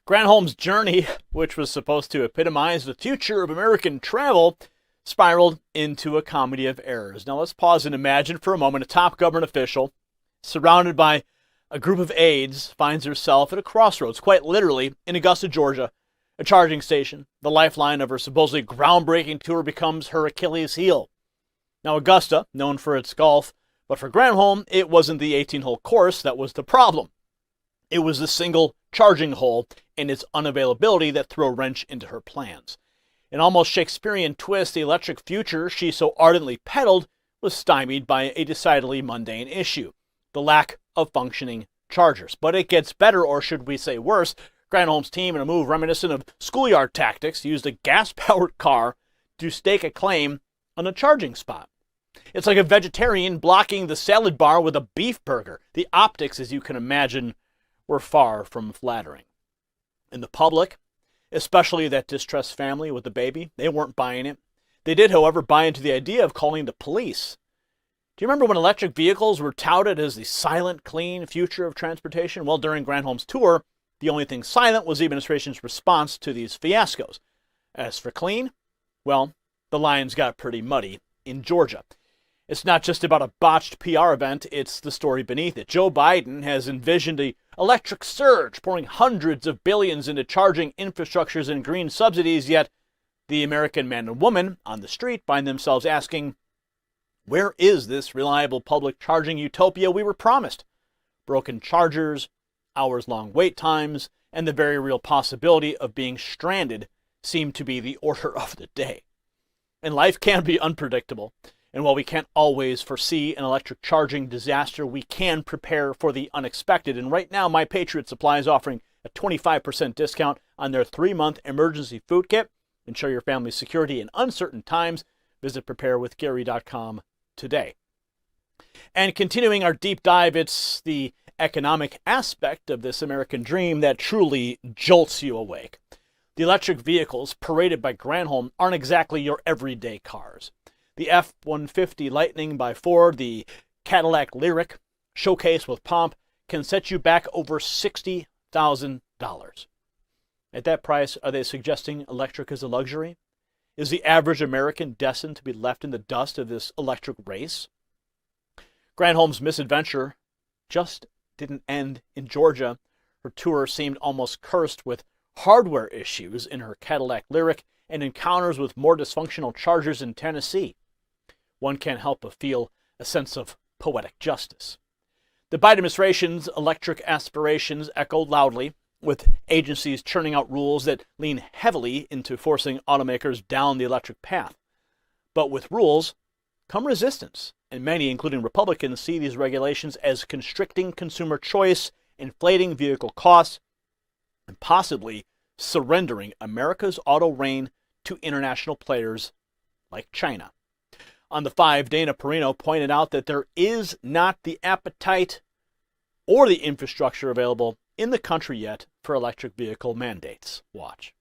Granholm's journey, which was supposed to epitomize the future of American travel, spiraled into a comedy of errors. Now let's pause and imagine for a moment a top government official, surrounded by a group of aides, finds herself at a crossroads, quite literally, in Augusta, Georgia. A charging station, the lifeline of her supposedly groundbreaking tour, becomes her Achilles heel. Now Augusta, known for its golf, but for Granholm, it wasn't the 18-hole course that was the problem. It was the single charging hole and its unavailability that threw a wrench into her plans. An almost Shakespearean twist, the electric future she so ardently peddled was stymied by a decidedly mundane issue, the lack of functioning chargers. But it gets better, or should we say worse. Granholm's team, in a move reminiscent of schoolyard tactics, used a gas-powered car to stake a claim on a charging spot. It's like a vegetarian blocking the salad bar with a beef burger. The optics, as you can imagine, were far from flattering. And the public, especially that distressed family with the baby, they weren't buying it. They did, however, buy into the idea of calling the police. Do you remember when electric vehicles were touted as the silent, clean future of transportation? Well, during Granholm's tour, the only thing silent was the administration's response to these fiascos. As for clean, well, the lines got pretty muddy in Georgia. It's not just about a botched PR event, it's the story beneath it. Joe Biden has envisioned an electric surge, pouring hundreds of billions into charging infrastructures and green subsidies, yet the American man and woman on the street find themselves asking, where is this reliable public charging utopia we were promised? Broken chargers, hours-long wait times, and the very real possibility of being stranded seem to be the order of the day. And life can be unpredictable. And while we can't always foresee an electric charging disaster, we can prepare for the unexpected. And right now, My Patriot Supply is offering a 25% discount on their 3-month emergency food kit. Ensure your family's security in uncertain times. Visit preparewithgary.com today. And continuing our deep dive, it's the economic aspect of this American dream that truly jolts you awake. The electric vehicles paraded by Granholm aren't exactly your everyday cars. The F-150 Lightning by Ford, the Cadillac Lyriq, showcased with pomp, can set you back over $60,000. At that price, are they suggesting electric is a luxury? Is the average American destined to be left in the dust of this electric race? Granholm's misadventure just didn't end in Georgia. Her tour seemed almost cursed with hardware issues in her Cadillac Lyriq and encounters with more dysfunctional chargers in Tennessee. One can't help but feel a sense of poetic justice. The Biden administration's electric aspirations echo loudly, with agencies churning out rules that lean heavily into forcing automakers down the electric path. But with rules come resistance, and many, including Republicans, see these regulations as constricting consumer choice, inflating vehicle costs, and possibly surrendering America's auto reign to international players like China. On the 5, Dana Perino pointed out that there is not the appetite or the infrastructure available in the country yet for electric vehicle mandates. Watch.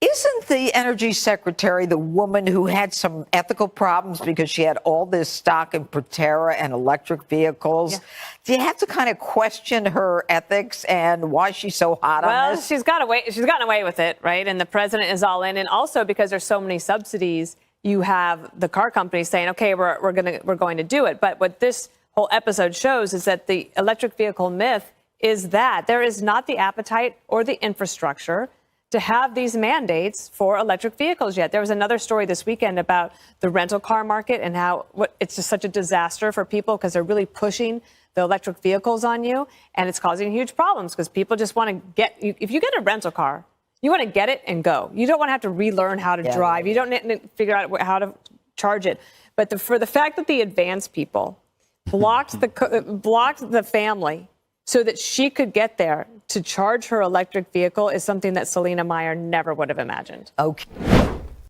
Isn't the energy secretary the woman who had some ethical problems because she had all this stock in Proterra and electric vehicles? Yeah. Do you have to kind of question her ethics and why she's so hot on this? She's gotten away with it, right? And the president is all in. And also because there's so many subsidies, you have the car companies saying, okay, we're going to do it. But what this whole episode shows is that the electric vehicle myth is that there is not the appetite or the infrastructure to have these mandates for electric vehicles yet. There was another story this weekend about the rental car market and how it's just such a disaster for people because they're really pushing the electric vehicles on you, and it's causing huge problems because people just want to if you get a rental car, you want to get it and go. You don't want to have to relearn how to drive. You don't need to figure out how to charge it. But for the fact that the advanced people blocked the family so that she could get there to charge her electric vehicle is something that Selena Meyer never would have imagined. Okay.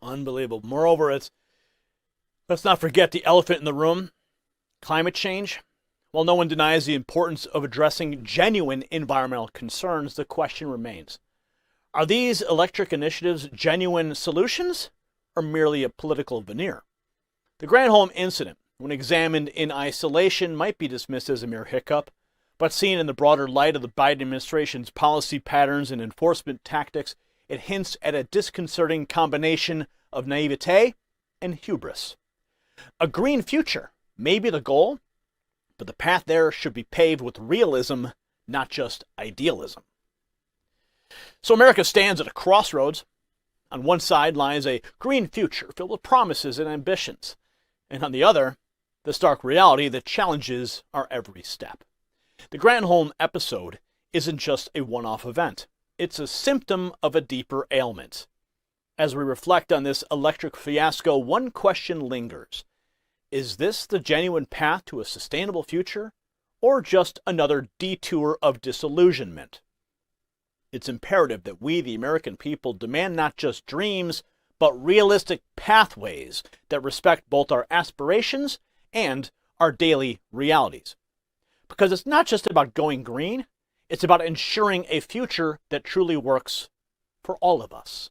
Unbelievable. Moreover, let's not forget the elephant in the room, climate change. While no one denies the importance of addressing genuine environmental concerns, the question remains, are these electric initiatives genuine solutions or merely a political veneer? The Granholm incident, when examined in isolation, might be dismissed as a mere hiccup, But seen in the broader light of the Biden administration's policy patterns and enforcement tactics, it hints at a disconcerting combination of naivete and hubris. A green future may be the goal, but the path there should be paved with realism, not just idealism. So America stands at a crossroads. On one side lies a green future filled with promises and ambitions, and on the other, the stark reality that challenges our every step. The Granholm episode isn't just a one-off event. It's a symptom of a deeper ailment. As we reflect on this electric fiasco, one question lingers. Is this the genuine path to a sustainable future, or just another detour of disillusionment? It's imperative that we, the American people, demand not just dreams, but realistic pathways that respect both our aspirations and our daily realities. Because it's not just about going green, it's about ensuring a future that truly works for all of us.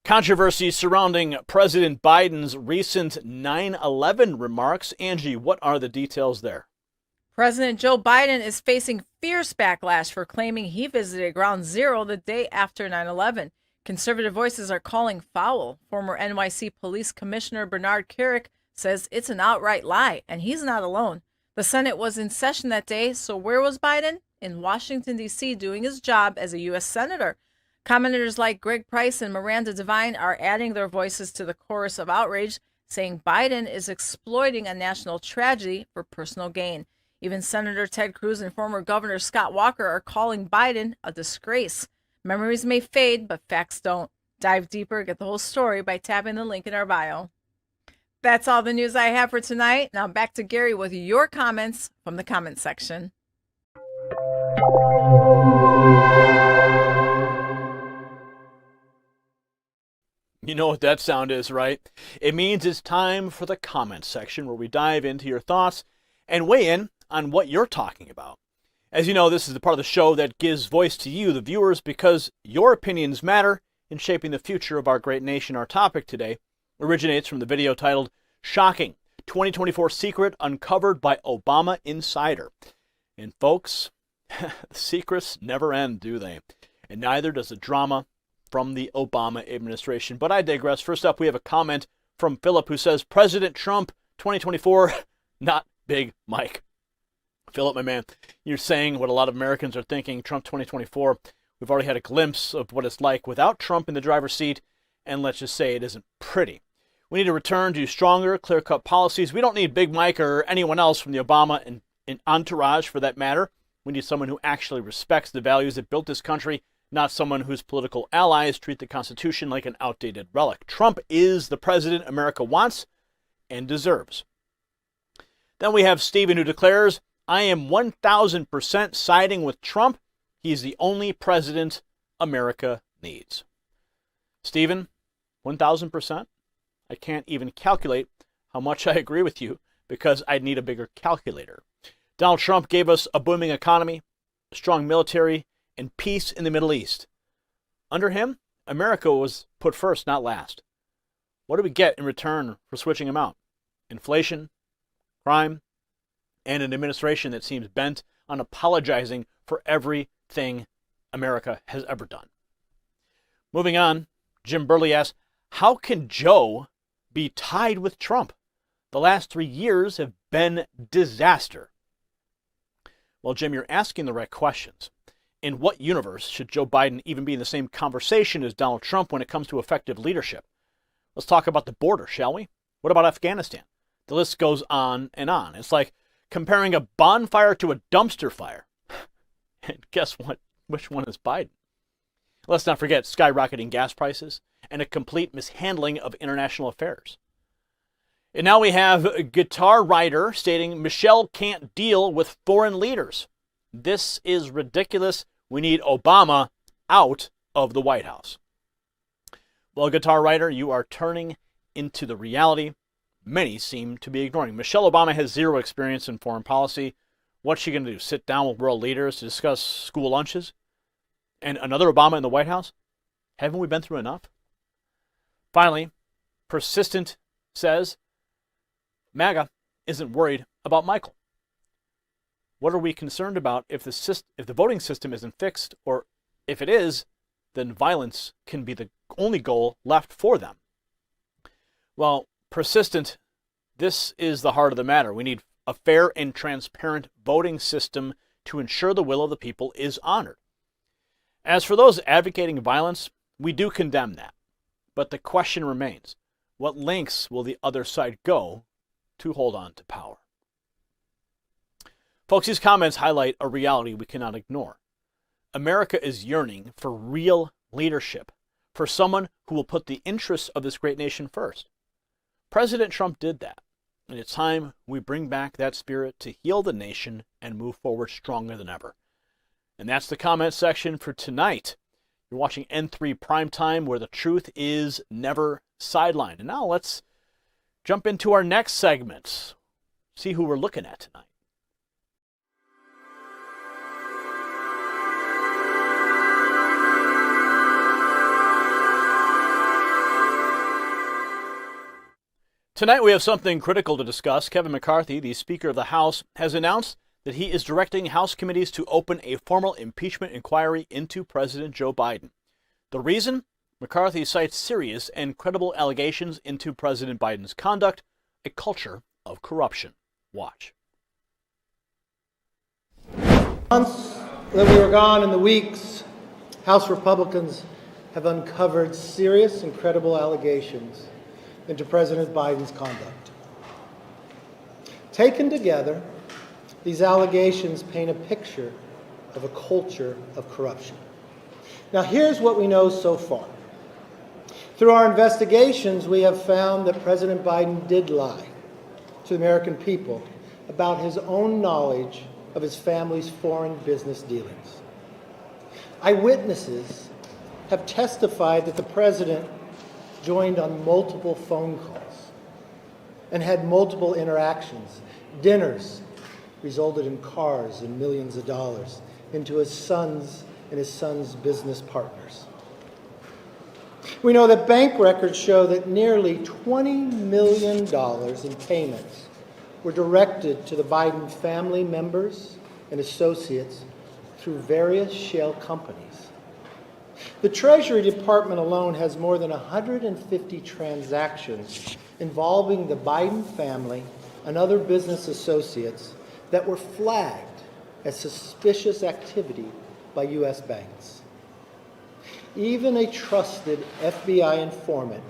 Controversy surrounding President Biden's recent 9/11 remarks. Angie, what are the details there? President Joe Biden is facing fierce backlash for claiming he visited Ground Zero the day after 9/11. Conservative voices are calling foul. Former NYC Police Commissioner Bernard Kerik says it's an outright lie, and he's not alone. The Senate was in session that day, so where was Biden? In Washington, D.C., doing his job as a U.S. Senator. Commenters like Greg Price and Miranda Devine are adding their voices to the chorus of outrage, saying Biden is exploiting a national tragedy for personal gain. Even Senator Ted Cruz and former Governor Scott Walker are calling Biden a disgrace. Memories may fade, but facts don't. Dive deeper, get the whole story by tapping the link in our bio. That's all the news I have for tonight. Now back to Gary with your comments from the comments section. You know what that sound is, right? It means it's time for the comments section, where we dive into your thoughts and weigh in on what you're talking about. As you know, this is the part of the show that gives voice to you, the viewers, because your opinions matter in shaping the future of our great nation. Our topic today originates from the video titled Shocking 2024 Secret Uncovered by Obama Insider. And folks, secrets never end, do they? And neither does the drama from the Obama administration. But I digress. First up, we have a comment from Philip, who says, President Trump 2024, not Big Mike. Philip, my man, you're saying what a lot of Americans are thinking. Trump 2024, we've already had a glimpse of what it's like without Trump in the driver's seat, and let's just say it isn't pretty. We need to return to stronger, clear-cut policies. We don't need Big Mike or anyone else from the Obama and entourage, for that matter. We need someone who actually respects the values that built this country, not someone whose political allies treat the Constitution like an outdated relic. Trump is the president America wants and deserves. Then we have Stephen, who declares, I am 1,000% siding with Trump. He's the only president America needs. Stephen, 1,000%? I can't even calculate how much I agree with you, because I'd need a bigger calculator. Donald Trump gave us a booming economy, a strong military, and peace in the Middle East. Under him, America was put first, not last. What do we get in return for switching him out? Inflation, crime, and an administration that seems bent on apologizing for everything America has ever done. Moving on, Jim Burley asks, how can Joe be tied with Trump? The last 3 years have been disaster. Well, Jim, you're asking the right questions. In what universe should Joe Biden even be in the same conversation as Donald Trump when it comes to effective leadership? Let's talk about the border, shall we? What about Afghanistan? The list goes on and on. It's like comparing a bonfire to a dumpster fire. And guess what? Which one is Biden? Let's not forget skyrocketing gas prices and a complete mishandling of international affairs. And now we have a guitar writer stating Michelle can't deal with foreign leaders. This is ridiculous. We need Obama out of the White House. Well, guitar writer, you are turning into the reality many seem to be ignoring. Michelle Obama has zero experience in foreign policy. What's she going to do? Sit down with world leaders to discuss school lunches? And another Obama in the White House? Haven't we been through enough? Finally, Persistent says, MAGA, isn't worried about Michael? What are we concerned about if the voting system isn't fixed, or if it is, then violence can be the only goal left for them? Well, persistent, this is the heart of the matter. We need a fair and transparent voting system to ensure the will of the people is honored. As for those advocating violence, we do condemn that. But the question remains, what lengths will the other side go to hold on to power? Folks, these comments highlight a reality we cannot ignore. America is yearning for real leadership, for someone who will put the interests of this great nation first. President Trump did that, and it's time we bring back that spirit to heal the nation and move forward stronger than ever. And that's the comment section for tonight. You're watching N3 Primetime, where the truth is never sidelined. And now let's jump into our next segment, see who we're looking at tonight. Tonight we have something critical to discuss. Kevin McCarthy, the Speaker of the House, has announced that he is directing House committees to open a formal impeachment inquiry into President Joe Biden. The reason? McCarthy cites serious and credible allegations into President Biden's conduct, a culture of corruption. Watch. Months that we were gone and the weeks, House Republicans have uncovered serious and credible allegations into President Biden's conduct. Taken together, these allegations paint a picture of a culture of corruption. Now, here's what we know so far. Through our investigations, we have found that President Biden did lie to the American people about his own knowledge of his family's foreign business dealings. Eyewitnesses have testified that the president joined on multiple phone calls and had multiple interactions. Dinners resulted in cars and millions of dollars into his son's and his son's business partners. We know that bank records show that nearly $20 million in payments were directed to the Biden family members and associates through various shell companies. The Treasury Department alone has more than 150 transactions involving the Biden family and other business associates that were flagged as suspicious activity by U.S. banks. Even a trusted FBI informant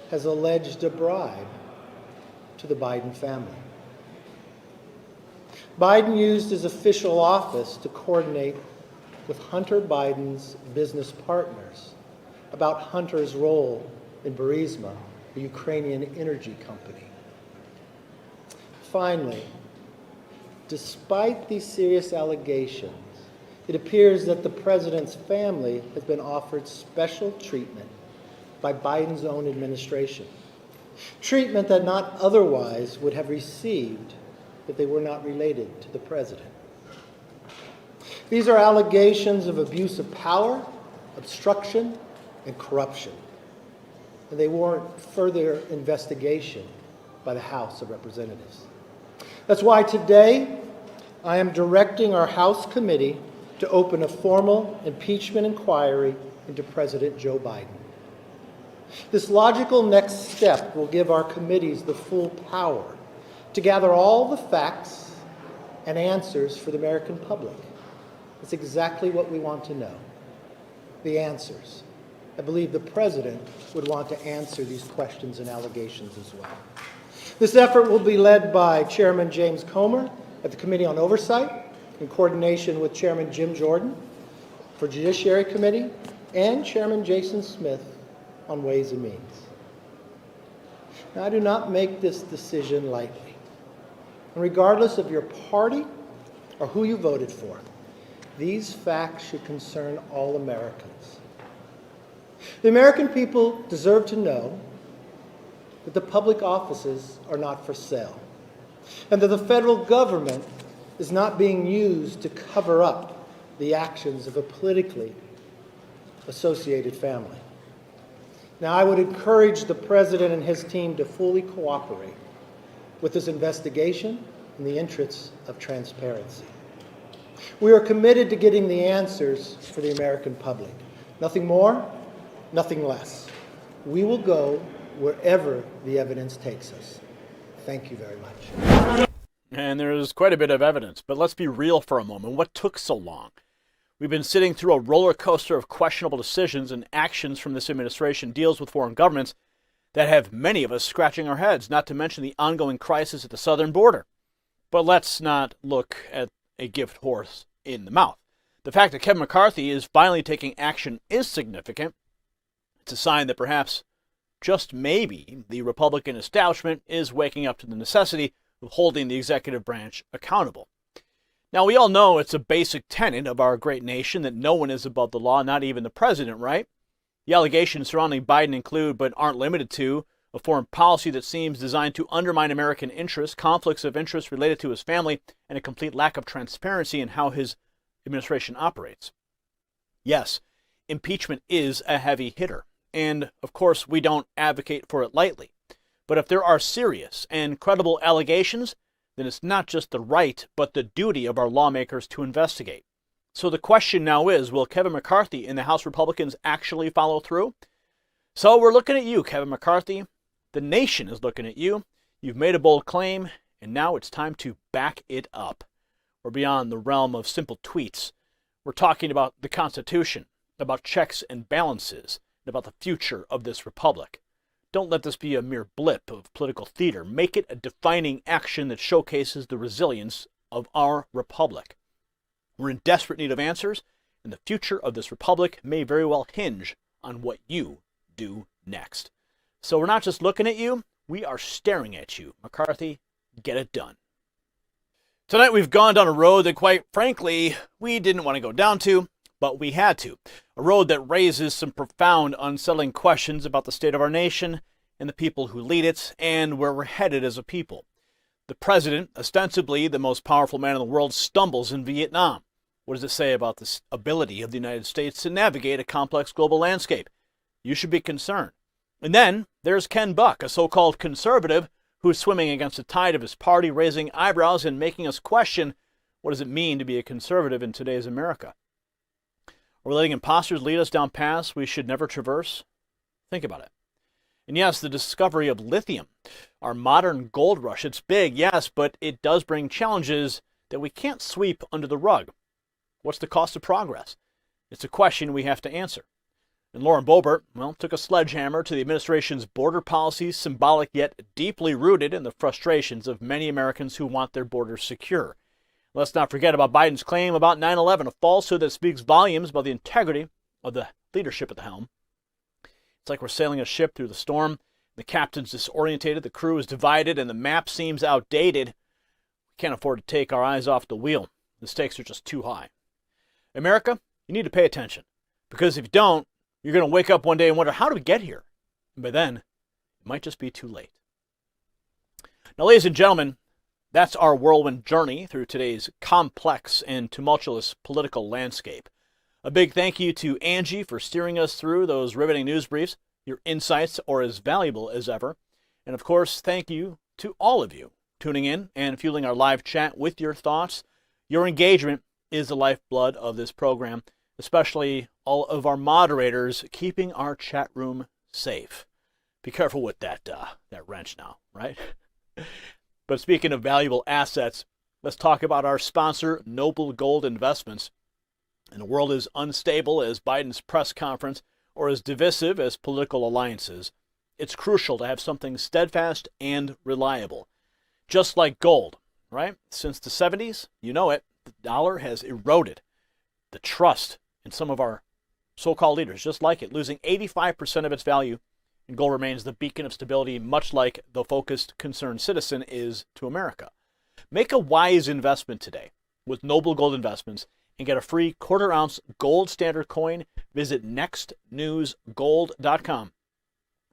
has alleged a bribe to the Biden family. Biden used his official office to coordinate with Hunter Biden's business partners about Hunter's role in Burisma, a Ukrainian energy company. Finally, despite these serious allegations, it appears that the president's family has been offered special treatment by Biden's own administration, treatment that not otherwise would have received if they were not related to the president. These are allegations of abuse of power, obstruction, and corruption, and they warrant further investigation by the House of Representatives. That's why today I am directing our House committee to open a formal impeachment inquiry into President Joe Biden. This logical next step will give our committees the full power to gather all the facts and answers for the American public. It's exactly what we want to know, the answers. I believe the president would want to answer these questions and allegations as well. This effort will be led by Chairman James Comer at the Committee on Oversight, in coordination with Chairman Jim Jordan for Judiciary Committee and Chairman Jason Smith on Ways and Means. Now, I do not make this decision lightly. And regardless of your party or who you voted for, these facts should concern all Americans. The American people deserve to know that the public offices are not for sale, and that the federal government is not being used to cover up the actions of a politically associated family. Now, I would encourage the president and his team to fully cooperate with this investigation in the interests of transparency. We are committed to getting the answers for the American public. Nothing more, nothing less. We will go wherever the evidence takes us. Thank you very much. And there's quite a bit of evidence, but let's be real for a moment. What took so long? We've been sitting through a roller coaster of questionable decisions and actions from this administration, deals with foreign governments that have many of us scratching our heads, not to mention the ongoing crisis at the southern border. But let's not look at a gift horse in the mouth. The fact that Kevin McCarthy is finally taking action is significant. It's a sign that perhaps, just maybe, the Republican establishment is waking up to the necessity of holding the executive branch accountable. Now, we all know it's a basic tenet of our great nation that no one is above the law, not even the president, right? The allegations surrounding Biden include, but aren't limited to, a foreign policy that seems designed to undermine American interests, conflicts of interest related to his family, and a complete lack of transparency in how his administration operates. Yes, impeachment is a heavy hitter, and of course we don't advocate for it lightly. But if there are serious and credible allegations, then it's not just the right, but the duty of our lawmakers to investigate. So the question now is, will Kevin McCarthy and the House Republicans actually follow through? So we're looking at you, Kevin McCarthy. The nation is looking at you. You've made a bold claim, and now it's time to back it up. We're beyond the realm of simple tweets. We're talking about the Constitution, about checks and balances, and about the future of this republic. Don't let this be a mere blip of political theater. Make it a defining action that showcases the resilience of our republic. We're in desperate need of answers, and the future of this republic may very well hinge on what you do next. So we're not just looking at you, we are staring at you. McCarthy, get it done. Tonight we've gone down a road that, quite frankly, we didn't want to go down to, but we had to. A road that raises some profound, unsettling questions about the state of our nation and the people who lead it and where we're headed as a people. The president, ostensibly the most powerful man in the world, stumbles in Vietnam. What does it say about the ability of the United States to navigate a complex global landscape? You should be concerned. And then there's Ken Buck, a so-called conservative who's swimming against the tide of his party, raising eyebrows and making us question, what does it mean to be a conservative in today's America? Are we letting imposters lead us down paths we should never traverse? Think about it. And yes, the discovery of lithium, our modern gold rush, it's big, yes, but it does bring challenges that we can't sweep under the rug. What's the cost of progress? It's a question we have to answer. And Lauren Boebert, took a sledgehammer to the administration's border policies, symbolic yet deeply rooted in the frustrations of many Americans who want their borders secure. Let's not forget about Biden's claim about 9/11, a falsehood that speaks volumes about the integrity of the leadership at the helm. It's like we're sailing a ship through the storm. The captain's disorientated, the crew is divided, and the map seems outdated. We can't afford to take our eyes off the wheel. The stakes are just too high. America, you need to pay attention, because if you don't, you're going to wake up one day and wonder, how did we get here? And by then, it might just be too late. Now, ladies and gentlemen, that's our whirlwind journey through today's complex and tumultuous political landscape. A big thank you to Angie for steering us through those riveting news briefs. Your insights are as valuable as ever. And of course, thank you to all of you tuning in and fueling our live chat with your thoughts. Your engagement is the lifeblood of this program, especially all of our moderators keeping our chat room safe. Be careful with that wrench now, right? But speaking of valuable assets, let's talk about our sponsor, Noble Gold Investments. And the world is unstable as Biden's press conference or as divisive as political alliances. It's crucial to have something steadfast and reliable. Just like gold, right? Since the 70s, you know it, the dollar has eroded the trust in some of our so-called leaders, just like it, losing 85% of its value, and gold remains the beacon of stability, much like the focused, concerned citizen is to America. Make a wise investment today with Noble Gold Investments and get a free quarter-ounce gold standard coin. Visit nextnewsgold.com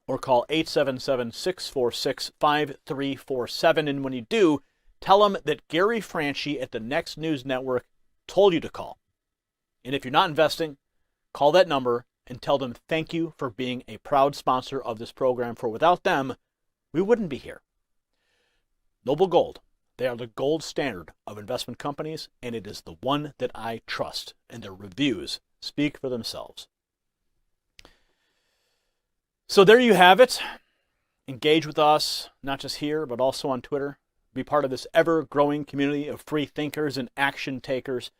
or call 877-646-5347. And when you do, tell them that Gary Franchi at the Next News Network told you to call. And if you're not investing, call that number and tell them thank you for being a proud sponsor of this program, for without them, we wouldn't be here. Noble Gold. They are the gold standard of investment companies, and it is the one that I trust, and their reviews speak for themselves. So there you have it. Engage with us, not just here, but also on Twitter. Be part of this ever-growing community of free thinkers and action takers.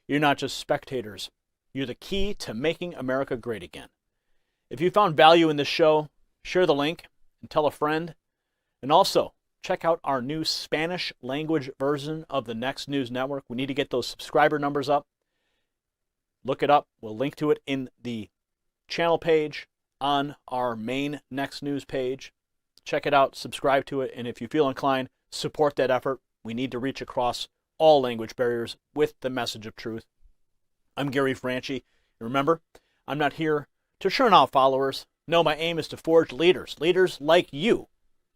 You're not just spectators. You're the key to making America great again. If you found value in this show, share the link and tell a friend. And also, check out our new Spanish language version of the Next News Network. We need to get those subscriber numbers up. Look it up. We'll link to it in the channel page on our main Next News page. Check it out, subscribe to it, and if you feel inclined, support that effort. We need to reach across all language barriers with the message of truth. I'm Gary Franchi. Remember, I'm not here to churn out followers. No, my aim is to forge leaders like you,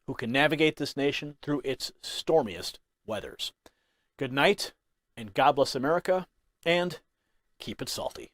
who can navigate this nation through its stormiest weathers. Good night, and God bless America, and keep it salty.